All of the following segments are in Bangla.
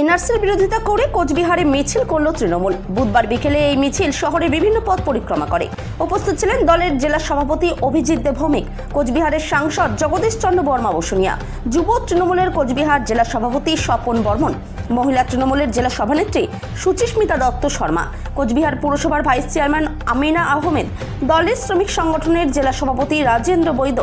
এনআরসির বিরোধিতা করে কোচবিহারে মিছিল করল তৃণমূল। বুধবার বিকেলে এই মিছিল শহরের বিভিন্ন পথ পরিক্রমা করে। উপস্থিত ছিলেন দলের জেলা সভাপতি অভিজিৎ দে ভৌমিক, কোচবিহারের সাংসদ জগদীশ চন্দ্র বর্মা বসুনিয়া, যুব তৃণমূলের কোচবিহার জেলা সভাপতি স্বপন বর্মন, মহিলা তৃণমূলের জেলা সভানেত্রী সুচিস্মিতা দত্ত শর্মা, কোচবিহার পুরসভার ভাইস চেয়ারম্যান আমিনা আহমেদ, দলের শ্রমিক সংগঠনের জেলা সভাপতি রাজেন্দ্র বৈদ্য,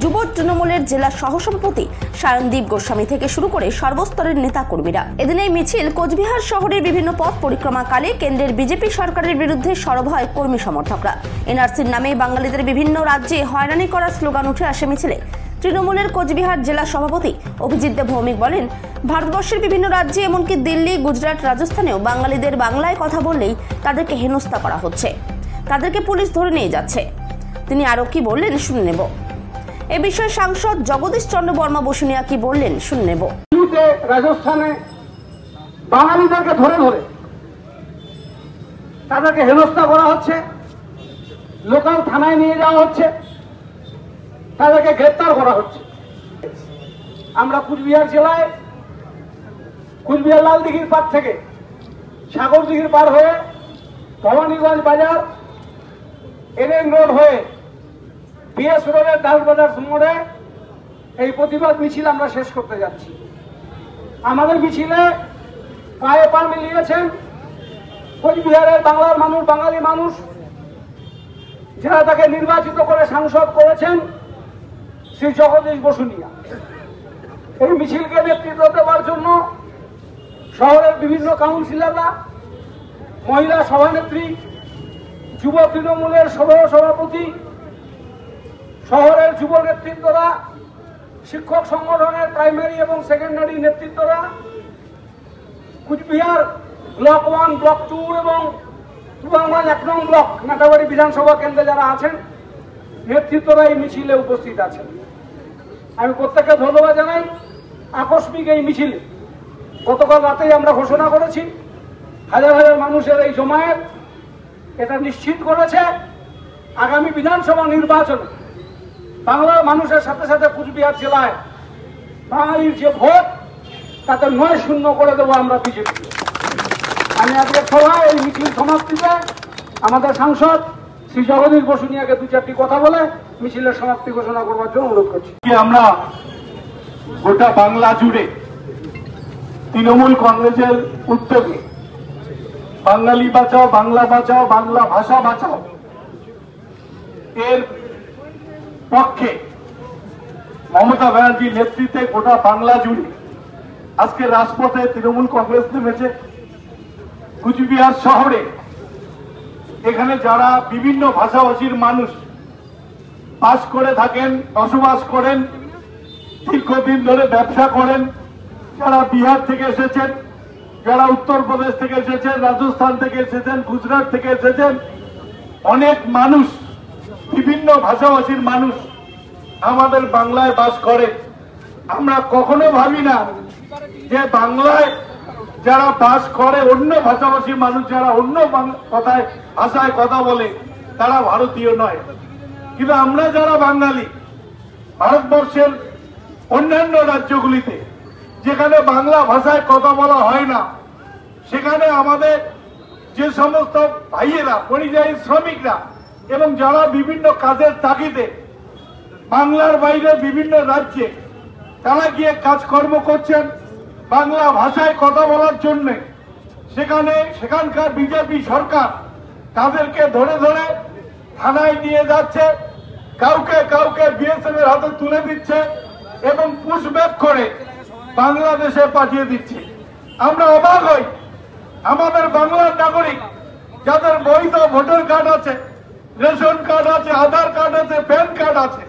যুব তৃণমূলের জেলা সহসভাপতি সায়নদীপ গোস্বামী থেকে শুরু করে সর্বস্তরের নেতা কর্মীরা। এদিন এই মিছিল কোচবিহার শহরের বিভিন্ন পথ পরিক্রমাকালে কেন্দ্রের বিজেপি সরকারের বিরুদ্ধে সরব হয় কর্মী সমর্থকরা। এনআরসির নামে বাঙালিদের বিভিন্ন রাজ্যে হয়রানি করার স্লোগান উঠে আসে মিছিলে। তৃণমূলের কোচবিহার জেলা সভাপতি অভিজিৎ দে ভৌমিক বলেন, ভারতবর্ষের বিভিন্ন রাজ্যে এমনকি দিল্লি, গুজরাট, রাজস্থানেও বাঙালিদের বাংলায় কথা বললেই তাদেরকে হেনস্থা করা হচ্ছে, তাদেরকে পুলিশ ধরে নিয়ে যাচ্ছে। তিনি আরও কি বললেন শুনে নেব। এ বিষয়ে সাংসদ জগদীশ চন্দ্র বর্মা বসুনিয়া কি বললেন শুনে নেব। রাজস্থানে বাঙালিদেরকে ধরে ধরে তাদেরকে হেনস্থা করা হচ্ছে, লোকাল থানায় নিয়ে যাওয়া হচ্ছে, তাদেরকে গ্রেপ্তার করা হচ্ছে। আমরা কুচবিহার জেলায় কুচবিহার লালদিঘির পার থেকে সাগরদিঘির পার হয়ে ভবানীগঞ্জ বাজার, এনএন রোড হয়ে বিএস রোডের দাসবাজার মোড়ে এই প্রতিবাদ মিছিল আমরা শেষ করতে যাচ্ছি। আমাদের মিছিলে পায়ে পা মিলিয়েছেন কোচবিহারের বাংলার মানুষ, বাঙালি মানুষ, যারা তাকে নির্বাচিত করে সাংসদ করেছেন শ্রী জগদীশ বসুনিয়া। এই মিছিলকে নেতৃত্ব দেওয়ার জন্য শহরের বিভিন্ন কাউন্সিলররা, মহিলা সভানেত্রী, যুব তৃণমূলের সভাপতি, শহরের যুব নেতৃত্বরা, শিক্ষক সংগঠনের প্রাইমারি এবং সেকেন্ডারি নেতৃত্বরা, কুচবিহার ব্লক 1, ব্লক 2 এবং তুফানগঞ্জ 1 নং ব্লক নাটাবাড়ি বিধানসভা কেন্দ্রে যারা আছেন নেতৃত্বরা এই মিছিলে উপস্থিত আছেন। আমি প্রত্যেককে ধন্যবাদ জানাই। আকস্মিক এই মিছিলে গতকাল রাতেই আমরা ঘোষণা করেছি, হাজার হাজার মানুষের এই জমায়েত এটা নিশ্চিত করেছে আগামী বিধানসভা নির্বাচনে বাংলার মানুষের সাথে সাথে কুচবিহার জেলায় বাঙালির যে ভোট তাতে 9-0 করে দেবো আমরা বিজেপি। আমি আজকে সভায় এই মিছিল সমাপ্তিতে আমাদের সাংসদ শ্রী জগদীশ বসুনিয়াকে 2-4টি কথা বলে মিছিলের সমাপ্তি ঘোষণা করবার জন্য অনুরোধ করছি। আমরা গোটা বাংলা জুড়ে তৃণমূল কংগ্রেসের উদ্যোগে বাঙালি বাঁচাও, বাংলা বাঁচাও, বাংলা ভাষা বাঁচাও এর পক্ষে মমতা ব্যানার্জির নেতৃত্বে গোটা বাংলা জুড়ে আজকে রাজপথে তৃণমূল কংগ্রেস নেমেছে। কুচবিহার শহরে এখানে যারা বিভিন্ন ভাষাভাষীর মানুষ বাস করে থাকেন, বসবাস করেন, দীর্ঘদিন ধরে ব্যবসা করেন, যারা বিহার থেকে এসেছেন, যারা উত্তরপ্রদেশ থেকে এসেছেন, রাজস্থান থেকে এসেছেন, গুজরাট থেকে এসেছেন, অনেক মানুষ, বিভিন্ন ভাষাভাষীর মানুষ আমাদের বাংলায় বাস করে। আমরা কখনো ভাবি না যে বাংলায় যারা বাস করে অন্য ভাষাভাষী মানুষ, যারা অন্য ভাষায় কথা বলে তারা ভারতীয় নয়। কিন্তু আমরা যারা বাঙালি, ভারতবর্ষের অন্যান্য রাজ্যগুলিতে যেখানে বাংলা ভাষায় কথা বলা হয় না, সেখানে আমাদের যে সমস্ত ভাইয়েরা, পরিযায়ী শ্রমিকরা এবং যারা বিভিন্ন কাজের তাগিদে বাংলার বাইরে বিভিন্ন রাজ্যে তারা গিয়ে কাজকর্ম করছেন বাংলা ভাষায় কথা বলার জন্য, সেখানকার বিজেপি সরকার তাদেরকে ধরে ধরে থানায় নিয়ে যাচ্ছে, কাউকে কাউকে বিএসএফ এর হাতে তুলে দিচ্ছে এবং পুশব্যাক করে বাংলাদেশে পাঠিয়ে দিচ্ছে। আমরা অবাক হই, আমাদের বাংলার নাগরিক যাদের বৈধ ভোটার কার্ড আছে, রেশন কার্ড আছে, আধার কার্ড আছে, প্যান কার্ড আছে,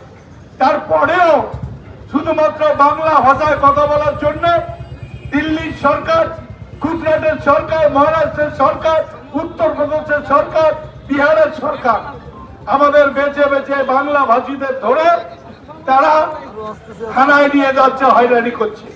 তারপরেও শুধুমাত্র বাংলা ভাষায় কথা বলার জন্য দিল্লির সরকার, গুজরাটের সরকার, মহারাষ্ট্রের সরকার, উত্তরপ্রদেশের সরকার, বিহারের সরকার আমাদের বেছে বেছে বাংলা ভাষীদের ধরে তারা থানায় নিয়ে যাচ্ছে, হয়রানি করছে।